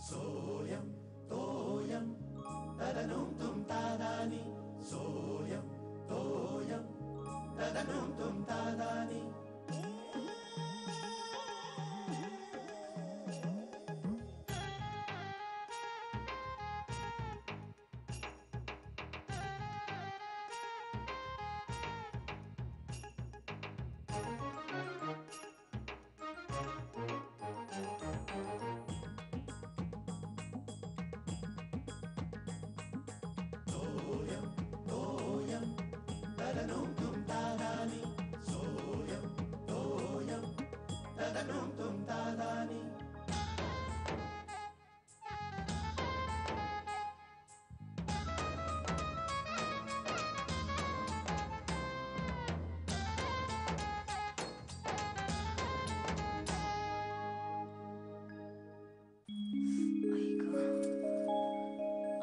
सोयम तोयम तदनुम तुम तादानी सोयम तोयम तदनुम तुम तादानी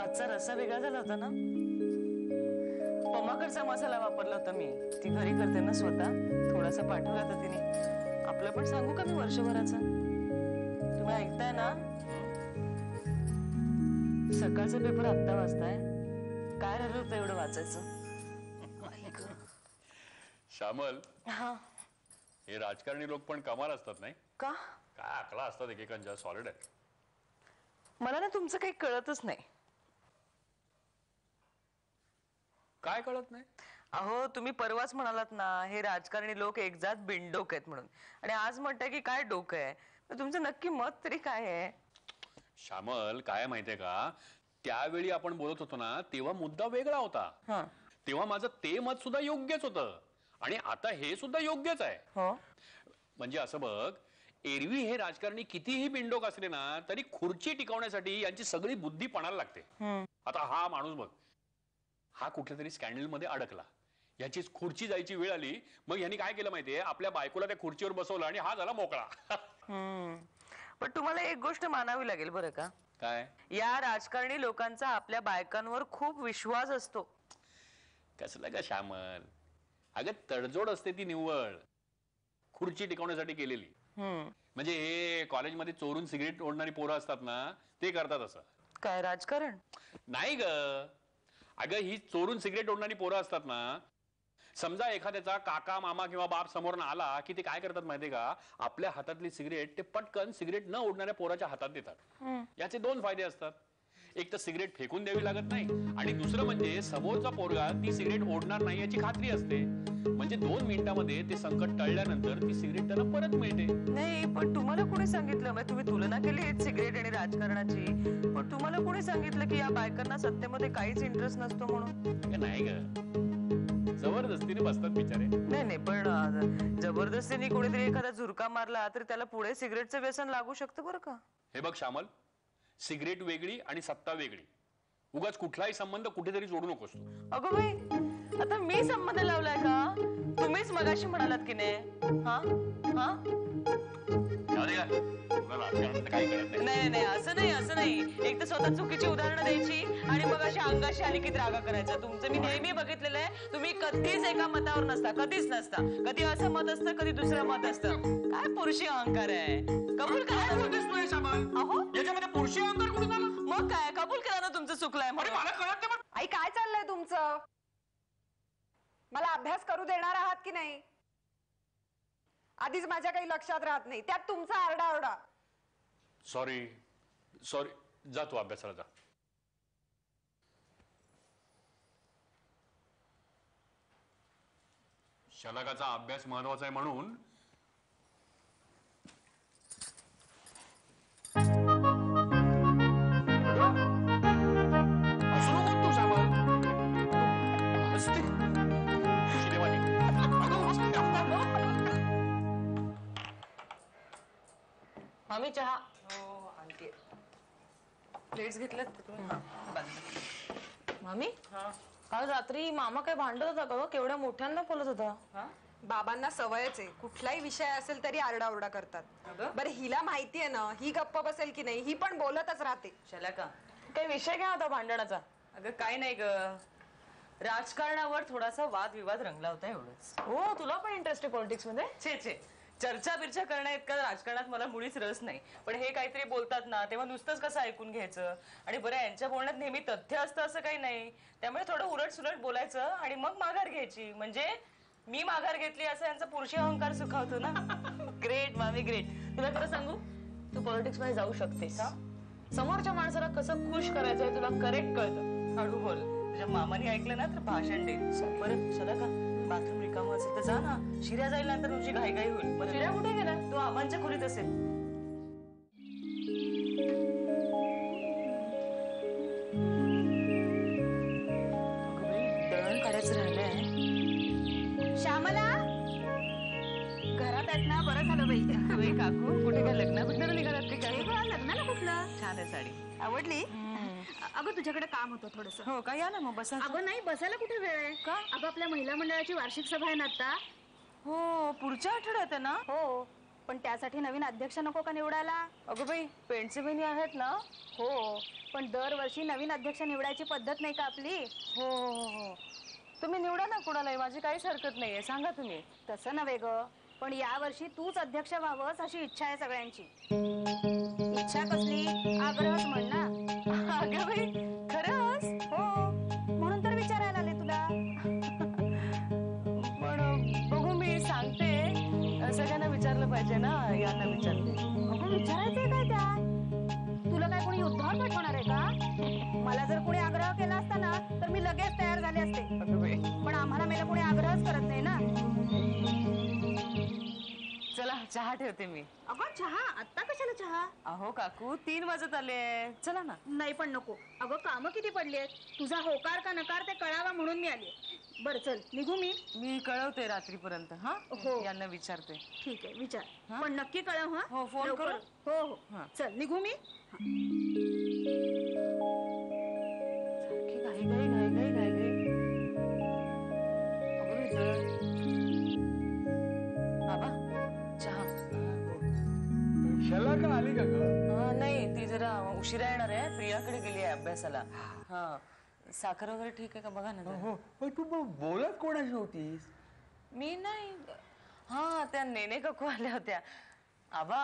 आजचा रस्सा वेगळा झाला होता ना. पमाकडचा मसाला वापरला होता मी. ती घरी करते ना स्वतः. थोडासा पाठवला होता तिने. आपलं पण सांगू का मी वर्षभराचं? तुम्ही ऐकताय ना? सकाळचा पेपर आत्ता वाचताय. काय राहिलं होतं एवढं वाचायचं? श्यामल, हा हे राजकारणी लोक पण कमाल असतात नाही का? काय आकला असतात एकेकांच्या. सॉलिड आहे. मला ना तुमचं काही कळतच नाही. काय कळत नाही? अहो तुम्ही परवाच म्हणालात ना हे राजकारणी लोक एकजात बिनडोक आहेत म्हणून, आणि आज म्हणताय की काय डोकं आहे. तुमचं नक्की मत तरी काय आहे? श्यामल, काय माहितीये का, त्यावेळी आपण बोलत होतो ना तेव्हा मुद्दा वेगळा होता. तेव्हा माझं ते मत सुद्धा योग्यच होतं आणि आता हे सुद्धा योग्यच आहे. हो, म्हणजे असं बघ, एरवी हे राजकारणी कितीही बिनडोक असले ना तरी खुर्ची टिकवण्यासाठी यांची सगळी बुद्धी पणाला लागते. आता हा माणूस बघ, हा कुठल्या तरी स्कॅन्डल मध्ये अडकला, याचीच खुर्ची जायची वेळ आली, मग यांनी काय केलं माहितीये, आपल्या बायकोला त्या खुर्चीवर बसवलं आणि हा झाला मोकळा. पण तुम्हाला एक गोष्ट मानावी लागेल बरं का. काय? या राजकारणी लोकांचा आपल्या बायकांवर खूप विश्वास असतो. कसलं का श्यामल, अगं तडजोड असते ती निव्वळ खुर्ची टिकवण्यासाठी केलेली. म्हणजे हे कॉलेजमध्ये चोरून सिगरेट ओढणारी पोरं असतात ना, ते करतात असं. काय राजकारण नाही ग, अगं ही चोरून सिगरेट ओढणारी पोरं असतात ना, समजा एखाद्याचा काका मामा किंवा बाप समोर आला की ते काय करतात माहितीये का, आपल्या हातातली सिगरेट ते पटकन सिगरेट न ओढणाऱ्या पोराच्या हातात देतात. याचे दोन फायदे असतात. एक तर सिगरेट फेकून द्यावी लागत नाही, आणि दुसरं म्हणजे समोरचा पोरगा ती सिगरेट ओढणार नाही याची खात्री असते. म्हणजे 2 मिनिटांमध्ये ते संकट टळल्यानंतर ती सिगरेट त्यांना परत मिळते. नाही, पण तुम्हाला कोणी सांगितलं, म्हणजे तुम्ही तुलना केली सिगरेट आणि राजकारणाची, पण तुम्हाला कोणी सांगितलं की या बायकांना सत्तेमध्ये काहीच इंटरेस्ट नसतो म्हणून? नाही ग, जबरदस्तीने बसतात बिचारे. नाही नाही, पण जबरदस्तीने कोणीतरी एखादा झुरका मारला तर त्याला पुढे सिगरेटचं व्यसन लागू शकतं बरं का. हे बघ श्यामल, सिगरेट वेगळी आणि सत्ता वेगळी. उगाच कुठलाही संबंध कुठेतरी जोडू नकोस तू. अगं बाई, आता मी संबंध लावलाय का? तुम्हीच मगाशी म्हणालात की नाही. नाही नाही, असं नाही असं नाही. एक तर स्वतः चुकीची उदाहरणं द्यायची आणि मग अशी अंगाशी आली की रागा करायचा. तुमचं मी नेहमी बघितलेलं आहे, तुम्ही कधीच एका मतावर नसता, कधीच नसता. कधी असं मत असतं, कधी दुसरं मत असतं. काय पुरुषी अहंकार आहे. कबूल करा. अहो, याच्यामध्ये पुरुषी अहंकार कुठून आला? मग काय, कबूल करा ना तुमचं चुकलंय. मला कळत नाही. आई काय चाललंय तुमचं? मला अभ्यास करू देणार आहात की नाही? आधीच माझ्या काही लक्षात राहत नाही, त्यात तुमचा आरडाओरडा. सॉरी सॉरी, जा तू अभ्यासाला जा. शलाकाचा अभ्यास महत्वाचा आहे म्हणून मामी चहा. हो आणते. प्लेट्स घेतल्यात तुम्ही? मामी, काल रात्री मामा काय भांडत होता का? केवढ्या मोठ्यांना बोलत होता. बाबांना सवयच आहे, कुठलाही विषय असेल तरी आरडाओरडा करतात. बरं हिला माहितीये ना ही गप्प बसेल की नाही, ही पण बोलतच राहते. शलाका, काही विषय काय होता भांडणाचा? अगं काय नाही ग, राजकारणावर थोडासा वादविवाद रंगला होता एवढंच. हो, तुला पण इंटरेस्ट आहे पॉलिटिक्स मध्ये? छे छे, चर्चा बिर्चा करण्या इतका राजकारणात मला मुळीच रस नाही. पण हे काहीतरी बोलतात ना तेव्हा नुसतंच कसं ऐकून घ्यायचं. आणि बरं, यांच्या बोलण्यात नेहमी तथ्य असतं असं काही नाही. त्यामुळे थोडं उलट सुलट बोलायचं आणि मग माघार घ्यायची. म्हणजे मी माघार घेतली असं यांचा पुरुषी अहंकार सुखावतो ना. ग्रेट मामी, ग्रेट. तुला खरं सांगू, तू पॉलिटिक्स मध्ये जाऊ शकतेस. हा, समोरच्या माणसाला कसं खुश करायचं हे तुला करेक्ट कळतं. हळू बोल. तुझ्या मामाने ऐकलं ना तर भाषण दे. बरं चला का, बाथरूम रिकामं असेल तर जा ना. शिर्या जाईल नंतर तुझी घाईघाई होईल. मग शिर्या कुठे गेला? तो आबांच्या खोलीत असेल. दळण काढायचं राहिलंय. श्यामला, घरात आहेत ना? बरं झालं बाई. काकू कुठे काय लग्न कुठलं निघालात ते? काय लग्नाला कुठलं? छान आहे साडी. आवडली? अगं तुझ्याकडे काम होतं थोडस. हो का? या ना मग बसा. अगं नाही, बसायला कुठे वेळ आहे का? अगं आपल्या महिला मंडळाची वार्षिक सभा आहे ना आता. हो, पुढच्या आठवड्यात आहे ना? हो, पण त्यासाठी नवीन अध्यक्ष नको का निवडायला? अगं बाई, पेंटचे बहिणी आहेत ना? हो, पण दरवर्षी नवीन अध्यक्ष निवडायची पद्धत नाही का आपली? हो हो हो, तुम्ही निवडा ना कोणालाही, माझी काहीच हरकत नाहीये. सांगा तुम्ही. तसं नव्हे ग, पण यावर्षी तूच अध्यक्ष व्हावंस अशी इच्छा आहे सगळ्यांची. इच्छा कसली, आग्रहच म्हण ना. अगं बाई, खरंच? हो, म्हणून तर विचारायला आले तुला. पण बघू, मी सांगते. सगळ्यांना विचारलं पाहिजे ना. यांना विचारते. अगं विचारायचंय काय त्यात? तुला काय कोणी युद्धावर पाठवणार आहे का? मला जर कोणी आग्रह केला असता ना तर मी लगेच तयार झाले असते. अगं बाई, पण आम्हाला मेला कोणी आग्रहच करत नाही ना. चला चहा ठेवते मी. अगं चहा? आत्ता कशाला चहा? अहो काकू, 3 वाजत आले. चला ना. नाही पण नको. अगं कामं किती पडली आहेत. तुझा होकार का नकार ते कळावा म्हणून मी आली. बरं चल, निघू मी. मी कळवते रात्रीपर्यंत. हा हो. यांना विचारते. ठीक आहे, विचार. हा? पण नक्की कळव. हा हो, फोन लवकर. करू? हो हो, हा. चल निघू मी. सारखी घाई घाई घाई घाई घाई घाई. अगं इथं. बाबा, चहा. शाला का आली का ग? नाही, ती जरा उशिरा येणार आहे. प्रियाकडे गेली आहे अभ्यासाला. हा, साखर वगैरे ठीक आहे का बघा ना जरा. हो, पण तू बोलत कोणाशी होतीस? मी नाही. हा, त्या नेने काकू आल्या होत्या. आबा,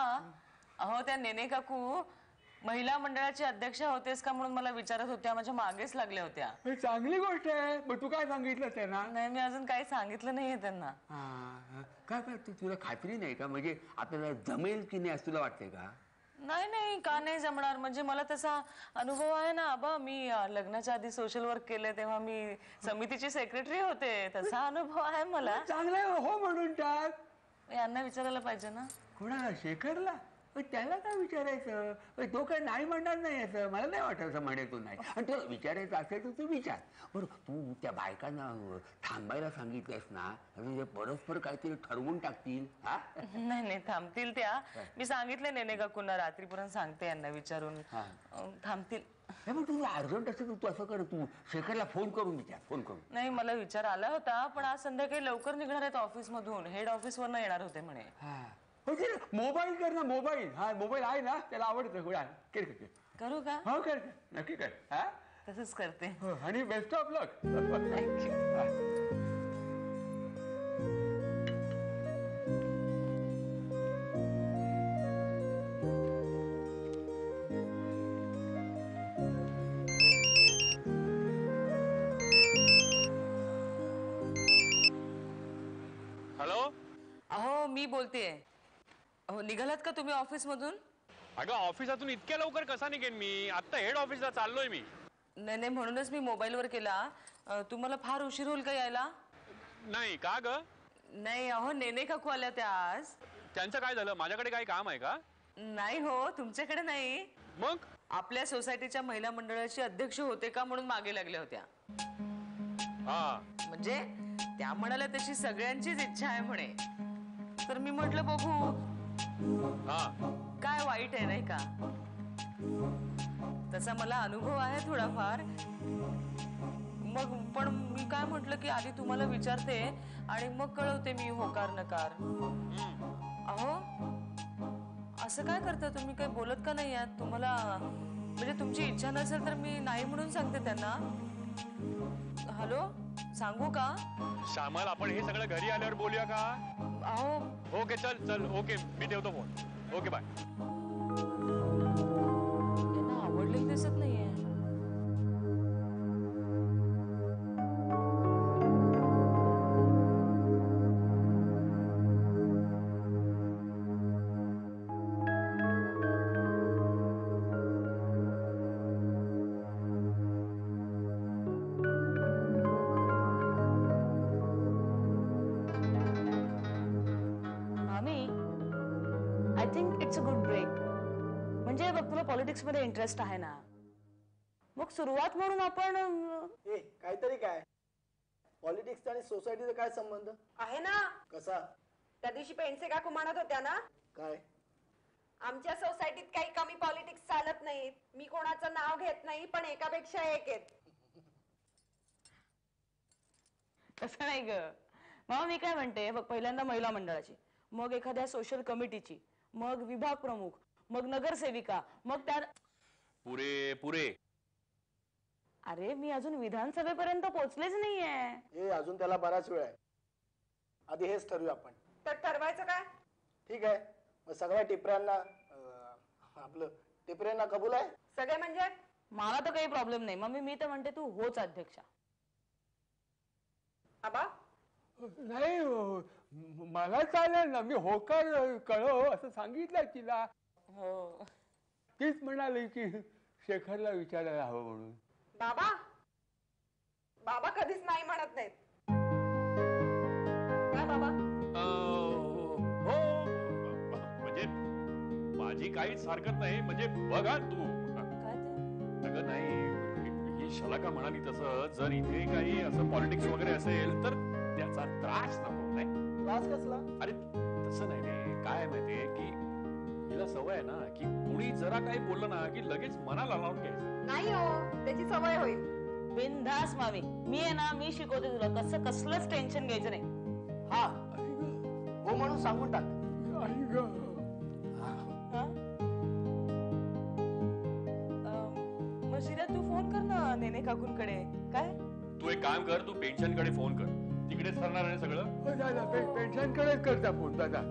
अहो त्या नेने काकू महिला मंडळाची अध्यक्ष होतेस का म्हणून मला विचारत होत्या. माझ्या मागेच लागल्या होत्या. हे चांगली गोष्ट आहे. मग तू काय सांगितलं त्यांना? नाही, मी अजून काही सांगितलं नाहीये त्यांना. काय काय तुला खात्री नाही का? म्हणजे आपल्याला जमेल की नाही असं तुला वाटतंय का? नाही नाही, का नाही जमणार? म्हणजे मला तसा अनुभव आहे ना आबा. मी लग्नाच्या आधी सोशल वर्क केले तेव्हा मी समितीची सेक्रेटरी होते. तसा अनुभव आहे मला. चांगलं आहे, हो म्हणून टाक. यांना विचारायला पाहिजे ना. कोणाला? शेखरला? त्याला काय विचारायचं? तो काय नाही म्हणणार नाही असं मला नाही वाटत. असं म्हणेल तो नाही. आणि तुला विचारायचं असेल तर तू विचार. बरं, तू त्या बायकांना थांबायला सांगितलंस ना, म्हणजे परस्पर काहीतरी ठरवून टाकतील. हा, नाही नाही, थांबतील त्या. मी सांगितले नेने काकूंना, रात्रीपर्यंत सांगते यांना विचारून. थांबतील. मग तुझं अर्जंट असेल तर तू असं कर, तू शेखरला फोन करून विचार. फोन करून. नाही, मला विचार आला होता, पण आज संध्याकाळी लवकर निघणार आहेत ऑफिस मधून. हेड ऑफिस वरनं येणार होते म्हणे. मोबाईल कर ना, मोबाईल. हा, मोबाईल आहे ना, त्याला आवडतं. कर कर. करू का? हो कर, नक्की कर. हा, तसंच करते. आणि best of luck. Thank you. Hello. अहो, मी बोलतेय. अहो, निघालात का तुम्ही ऑफिस मधून? अगं, ऑफिसातून इतक्या लवकर कसा निघेन मी? आता हेड ऑफिसला चाललोय मी. नाही नाही, म्हणूनच मी मोबाईलवर केला. तुम्हाला फार उशीर होईल का यायला? नाही का ग? नाही, अहो नेने काकू आल्या त्या आज. त्यांचं काय झालं? माझ्याकडे काही काम आहे का? नाही हो, तुमच्याकडे नाही. मग आपल्या सोसायटीच्या महिला मंडळाची अध्यक्ष होते का म्हणून मागे लागल्या होत्या. हा, म्हणजे त्या म्हणाल्या तशी सगळ्यांचीच इच्छा आहे म्हणे. तर मी म्हटलं बघू. हा, काय वाईट आहे नाही का? तसा मला अनुभव आहे थोडाफार. मग पण मी काय म्हटलं की आधी तुम्हाला विचारते आणि मग कळवते मी होकार नकार. अहो, असं काय करता तुम्ही? काही बोलत का नाही आहात? तुम्हाला म्हणजे तुमची इच्छा नसेल तर मी नाही म्हणून सांगते त्यांना. हॅलो, सांगू का? श्यामल, आपण हे सगळं घरी आल्यावर बोलूया का? अहो ओके चल चल ओके मी ठेवतो फोन. Okay bye. त्यांना आवडलेलं दिसत नाहीये. I think it's a good break. म्हणजे बघ तुला पॉलिटिक्स मध्ये इंटरेस्ट आहे ना, मग सुरुवात म्हणून आपण ए काहीतरी काय पॉलिटिक्स आणि सोसायटीचा काय संबंध आहे ना. कसा त्या दिवशी पेंडसे काकू म्हणत होत्या ना, काय आमच्या सोसायटीत काही कमी पॉलिटिक्स चालत नाहीत. मी कोणाचं नाव घेत नाही, पण एकापेक्षा एक आहेत. तसं नाही ग मामा. मी काय म्हणते बघ, पहिल्यांदा महिला मंडळाची, मग एखाद्या सोशल कमिटीची, मग विभाग प्रमुख, मग नगरसेविका, मग त्या पुरे पुरे. अरे मी अजून विधानसभेपर्यंत पोहोचलेच नाहीये. ए अजून त्याला बराच वेळ आहे. आधी हेच ठरवूया आपण. तर ठरवायचं काय? ठीक आहे मग सगळ्या टिपऱ्यांना आपलं टिपऱ्यांना कबूल आहे. सगळे म्हणजे मला तर काही प्रॉब्लेम नाही मम्मी. मी तर म्हणते तू होच अध्यक्षा. आबा नाही मला चालेल ना, मी होकार कळव असं सांगितलं तिला. हो तीच म्हणाली की शेखरला विचारायला हवं म्हणून. बाबा बाबा कधीच नाही म्हणत नाहीत. काय बाबा? हो म्हणजे माझी काहीच हरकत नाही. म्हणजे बघा तू काय ते? अगं नाही ही शलाका म्हणाली तसं जर इथे काही असं पॉलिटिक्स वगैरे असेल तर त्याचा त्रास नको. नाही त्रास कसला? अरे तसं नाही रे. काय माहितीये की हिला सवय आहे ना की कुणी जरा काही बोललं ना की लगेच मनाला लावून घ्यायचं. नाही हो, त्याची सवय होईल. बिनधास मामी. मी आहे ना, मी शिकवते तुला कसं कसलंच टेन्शन घ्यायचं नाही. हा हो म्हणून सांगून टाक. हा? मग शिरा तू फोन कर ना नेने काकूंकडे. काय तू एक काम कर, तू पेन्शन कडे फोन कर. तिकडेच ठरणार आहे सगळं. पेन्शन कडेच करता फोन दादा.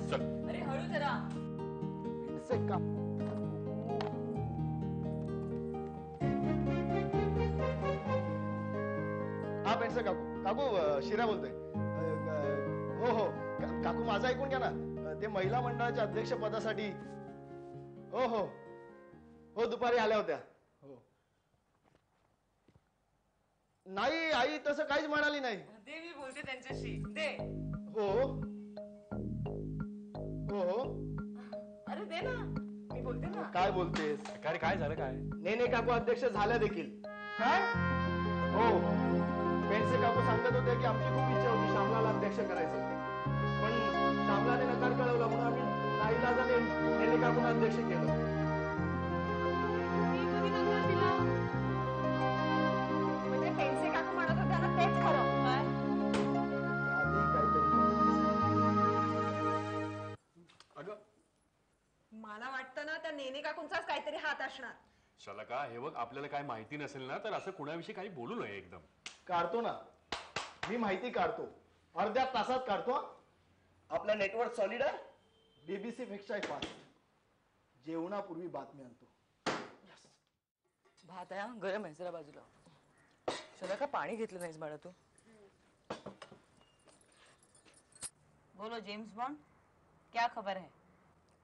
चल. अरे हळू जरा. हा पेंडसे काकू. काकू शिरा बोलतोय. हो हो काकू माझं ऐकून घ्या ना. ते महिला मंडळाच्या अध्यक्ष पदासाठी हो हो हो दुपारी आल्या होत्या. हो नाही आई तसं काहीच म्हणाली नाही. दे मी बोलते त्यांच्याशी. दे. हो हो हो अरे दे ना, मी बोलते ना. काय बोलतेस? काय रे, काय झालं काय? नेने काकू अध्यक्ष झाल्या देखील. काय? हो पेंडसे काकू सांगत होते की आमची खूप इच्छा होती श्यामलाला अध्यक्ष करायचं, पण श्यामलाने नकार कळवला म्हणून आम्ही नाईलाजाने नेने काकूंना अध्यक्ष केलं. म्हणजे पेंडसे काकू म्हणत होत्या ना तेच खरं. काय? आधी काहीतरी अगं मला वाटतं ना त्या नेने काकूंचाच काहीतरी हात असणार. शलाका हे बघ, आपल्याला काय माहिती नसेल ना तर असं कुणाविषयी काही बोलू नये. एकदम काढतो ना मी, माहिती काढतो. अर्ध्या तासात काढतो. आपला नेटवर्क सॉलिड आहे. BBC पेक्षा फास्ट. जेवणापूर्वी बातमी आणतो. भात आहे गरम आहे जरा बाजूला. चला का पाणी घेतलं नाहीस बाळा तू? बोलो जेम्स बॉन्ड, क्या खबर है?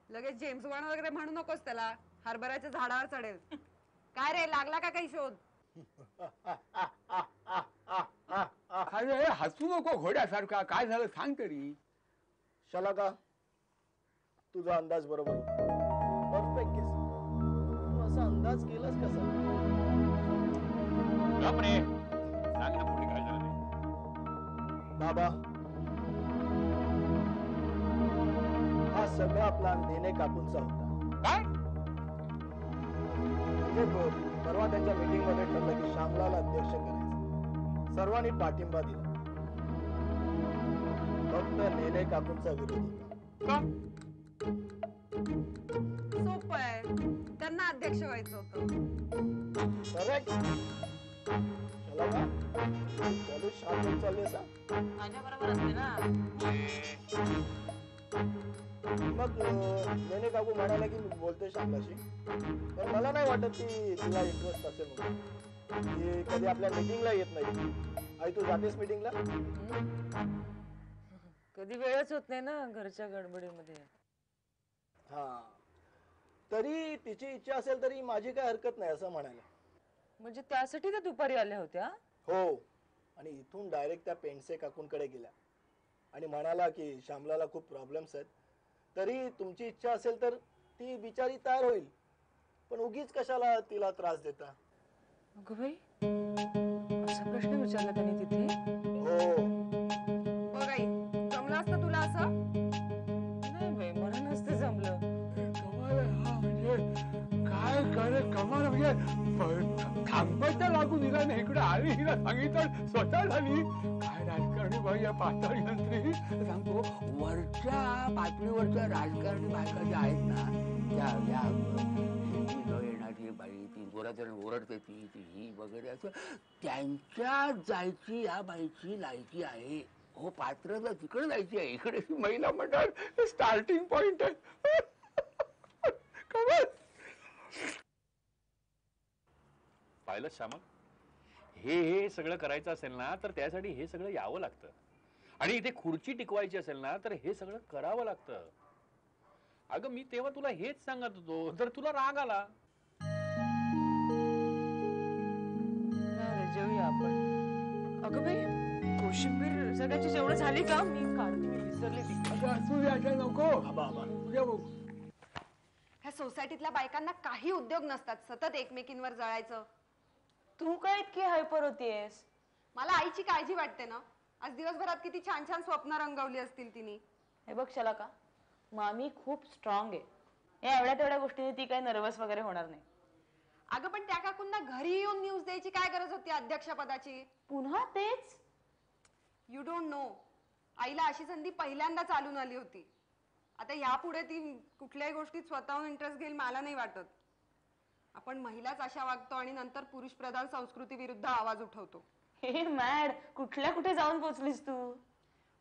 लगेच जेम्स बॉन्ड वगैरे म्हणू नकोस त्याला. हरभऱ्याच्या झाडावर चढेल. काय रे, लागला का काही शोध? अरे हसू नको घोड्यासारखा. काय झालं सांग तरी. शलाका तुझा अंदाज बरोबर होता. परफेक्ट केस. तू असा अंदाज केलास कसा? बापरे, सांग ना पुढे काय झालं ते. बाबा हा सगळा प्लॅन नेने काकूंचा होता. काय? म्हणजे परवा त्यांच्या मीटिंग मध्ये ठरलं की श्यामलाला अध्यक्ष करायचं. सर्वांनी पाठिंबा दिला. फक्त नेने काकूंचा विरोध होता. सोपं आहे, त्यांना अध्यक्ष व्हायचं होतं. करेक्ट. चला का? चालू शांत चालली असा माझ्या बरोबर असते ना. मग नेने काकू म्हणाला की मी बोलतोय श्यामलाशी, पण मला नाही वाटत की तिला इंटरेस्ट असेल म्हणून. ती कधी आपल्या मीटिंगला येत नाही. आई तू जातेस मीटिंगला? कधी वेळच होत नाही ना घरच्या गडबडीमध्ये. हा, तरी तिची इच्छा असेल तरी माझी काय हरकत नाही असं म्हणायला. म्हणजे त्यासाठी त्या दुपारी आल्या होत्या. हो, आणि इथून डायरेक्ट त्या पेंडसे काकूंकडे गेल्या आणि म्हणाला की श्यामलाला खूप प्रॉब्लेम्स आहेत, तरी तुमची इच्छा असेल तर ती बिचारी तयार होईल, पण उगीच कशाला तिला त्रास देता. अगं बाई, असा प्रश्न विचारला त्यांनी तिथे. हो, बघ आई, जमलं असतं तुला असं? नाही बाई, मला नसतं जमलं. कमाल आहे हा, म्हणजे काय करे कमाल, म्हणजे थांबायचा लागून हिला नाही, इकडे आली, हिला सांगितलं स्वतः झाली. काय राजकारणी बाई या पातळी नंतरी सांगतो, वरच्या पातळीवरच्या राजकारणी बायका ज्या आहेत ना, त्या या शेती न येणारी बाई, ती जोरात ओरडते, ती ही वगैरे, असं त्यांच्या जायची या बाईची लायकी आहे. हो, पात्रता तिकडे जायची आहे, इकडे महिला मंडळ स्टार्टिंग पॉइंट आहे. कमाल. पाहिलं श्यामल, हे सगळं करायचं असेल ना तर त्यासाठी हे सगळं यावं लागतं, आणि इथे खुर्ची टिकवायची असेल ना तर हे सगळं करावं लागतं. अगं मी तेव्हा तुला हेच सांगत होतो, तर तुला राग आला. जेवूया आपण. अगं बाई, कोशिंबीर सगळ्याची जेवढं झाली का? मी काढते, मी विसरले ती. असू द्यायला नको. उद्या बघू. ह्या सोसायटीतल्या बायकांना काही उद्योग नसतात, सतत एकमेकींवर जळायचं. तू काय इतकी हायपर होतीयस? मला आईची काळजी वाटते ना. आज दिवसभरात किती छान छान स्वप्न रंगवली असतील तिने. हे बघ शलाका, मामी खूप स्ट्रॉंग आहे. या एवढ्या तेवढ्या गोष्टीने ती काही नर्वस वगैरे होणार नाही. अगं पण त्या काकूंना घरी येऊन न्यूज द्यायची काय गरज होती अध्यक्षपदाची? पुन्हा तेच? You don't know. आईला अशी संधी पहिल्यांदा चालून आली होती. आता यापुढे ती कुठल्याही गोष्टीत स्वतःहून इंटरेस्ट घेईल मला नाही वाटत. आपण महिलाच अशा वागतो आणि नंतर पुरुष प्रधान संस्कृती विरुद्ध आवाज उठवतो. हे मॅड, कुठल्या कुठे जाऊन पोहोचलीस तू?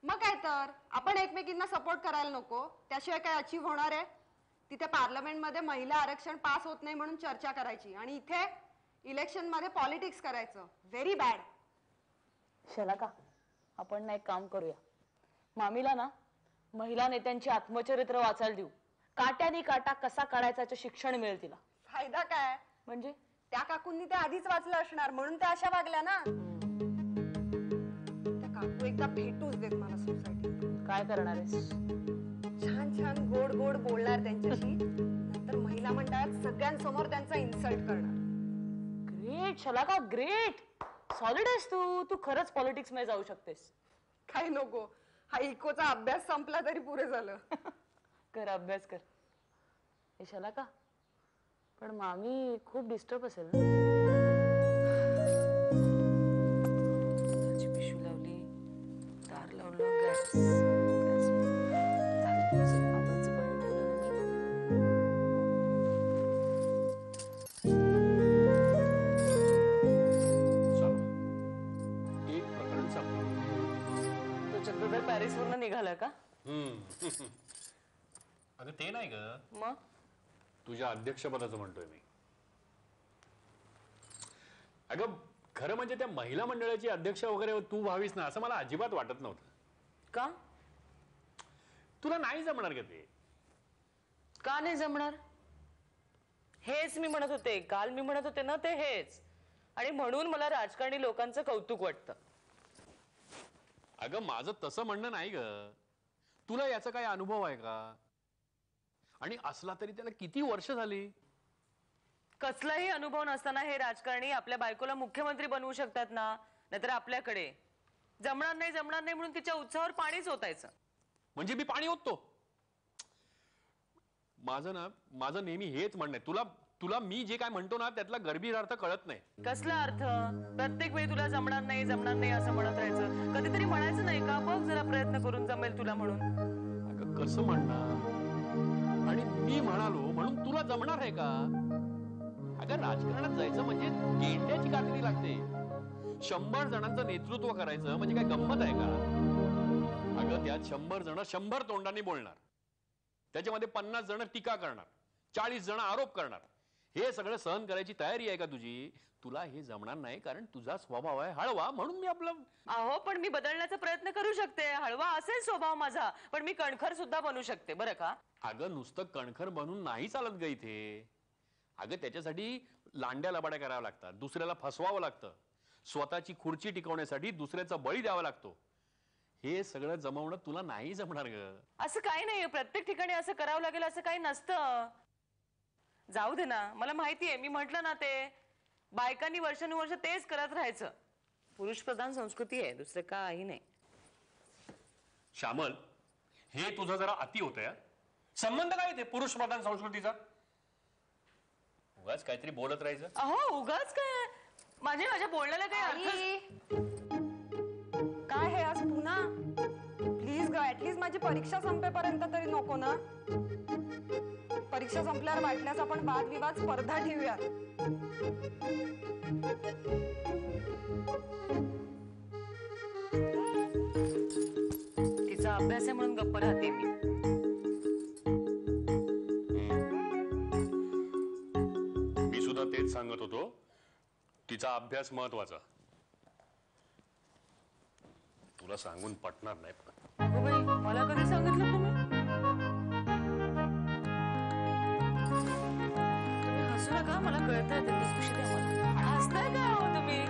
मग काय तर, आपण एकमेकींना सपोर्ट करायला नको, त्याशिवाय काय अचीव्ह होणार आहे? तिथे पार्लमेंट मध्ये महिला आरक्षण पास होत नाही म्हणून चर्चा करायची, आणि इथे इलेक्शन मध्ये पॉलिटिक्स करायचं. Very bad. शलाका, आपण ना एक काम करूया. मामीला ना महिला नेत्यांची आत्मचरित्र वाचायला देऊ. काट्यानी काटा कसा काढायचं शिक्षण मिळेल तिला. फायदा काय? म्हणजे त्या काकूंनी ते आधीच वाचलं असणार म्हणून त्या अशा वागल्या ना. त्या काकू एकदा भेटूच देत मला सोसायटीत. काय करणार आहेस? छान छान गोड गोड बोलणार त्यांच्याशी, नंतर महिला मंडळात सगळ्यांसमोर त्यांचा इन्सल्ट करणार. ग्रेट शलाका, ग्रेट. सॉलिड आहेस तू. तू खरंच पॉलिटिक्स मध्ये जाऊ शकतेस. काही नको, हा इकोचा अभ्यास संपला तरी पुरे झालं. कर, अभ्यास कर. हे शलाका, पण मामी खूप डिस्टर्ब असेल ना. पिशवी लावली, दार लावलं, गॅस पॅरिस वरून निघाला का? अगं ते नाही ग, मग तुझ्या अध्यक्षपदाचं म्हणतोय मी. अगं खरं म्हणजे त्या महिला मंडळाची अध्यक्ष वगैरे तू व्हावीस ना असं मला अजिबात वाटत नव्हतं. का? तुला नाही जमणार का ते? का नाही जमणार? हेच मी म्हणत होते, काल मी म्हणत होते ना ते हेच, आणि म्हणून मला राजकारणी लोकांचं कौतुक वाटतं. अगं माझं तसं म्हणणं नाही ग. तुला याचा काय अनुभव आहे का? आणि असला तरी त्याला किती वर्ष झाली. कसलाही अनुभव नसताना हे राजकारणी आपल्या बायकोला मुख्यमंत्री बनवू शकतात ना. नाहीतर आपल्याकडे जमणार नाही म्हणून तिच्या उत्साहावर पाणीच ओतायचं. म्हणजे मी पाणी ओततो? माझं नेहमी हेच म्हणणं आहे. तुला मी जे काय म्हणतो ना त्यातला गंभीर अर्थ कळत नाही. कसला अर्थ? प्रत्येक वेळी तुला जमणार नाही असं म्हणत राहायचं. कधीतरी म्हणायचं नाही का, बघ जरा प्रयत्न करून जमेल तुला म्हणून. अगं कसं म्हणणार? आणि मी म्हणालो म्हणून तुला जमणार आहे का? अगं राजकारणात जायचं म्हणजे गेंड्याची कातडी लागते. 100 जणांचं नेतृत्व करायचं म्हणजे काय गंमत आहे का? अगं त्यात 100 जण 100 तोंडांनी बोलणार, त्याच्यामध्ये 50 जण टीका करणार, 40 जण आरोप करणार. हे सगळं सहन करायची तयारी आहे का तुझी? तुला हे जमणार नाही, कारण तुझा स्वभाव आहे हळवा, म्हणून मी आपलं. अहो पण मी बदलण्याचा प्रयत्न करू शकते. हळवा असेल स्वभाव माझा, पण मी कणखर सुद्धा बनू शकते बरं का. अगं नुसतं कणखर बनून नाही चालत ग इथे. अगं त्याच्यासाठी लांड्या लबाड्या कराव्या लागतात, दुसऱ्याला फसवावं लागतं, स्वतःची खुर्ची टिकवण्यासाठी दुसऱ्याचा बळी द्यावा लागतो. हे सगळं जमवणं तुला नाही जमणार ग. असं काही नाहीये, प्रत्येक ठिकाणी असं करावं लागेल असं काही नसतं. जाऊ दे ना, मला माहितीये, मी म्हंटल ना ते बायकांनी वर्षानुवर्ष तेच करत राहायचं. पुरुष प्रधान संस्कृती आहे, दुसरं काही नाही. श्यामल, हे तुझं जरा अति होतंय. संबंध काय ते पुरुष प्रधान संस्कृतीचा? उगाच काहीतरी बोलत राहायचं. अहो उगाच काय, माझ्या बोलण्याला काही अर्थ. काय हे आज पुन्हा? प्लीज ग, ऍटलीस्ट माझी परीक्षा संपेपर्यंत तरी नको ना? परीक्षा संपल्यावर वाटल्यास आपण वादविवाद स्पर्धा ठेवूयात. तिचा अभ्यास आहे म्हणून गप्प राहते मी. मी सुद्धा तेच सांगत होतो, तिचा अभ्यास महत्वाचा. तुला सांगून पटणार नाही. अगं बाई, मला कधी सांगितलं तुम्ही? तुम्ही हसू नका, मला कळतंय. हसताय काय हो तुम्ही?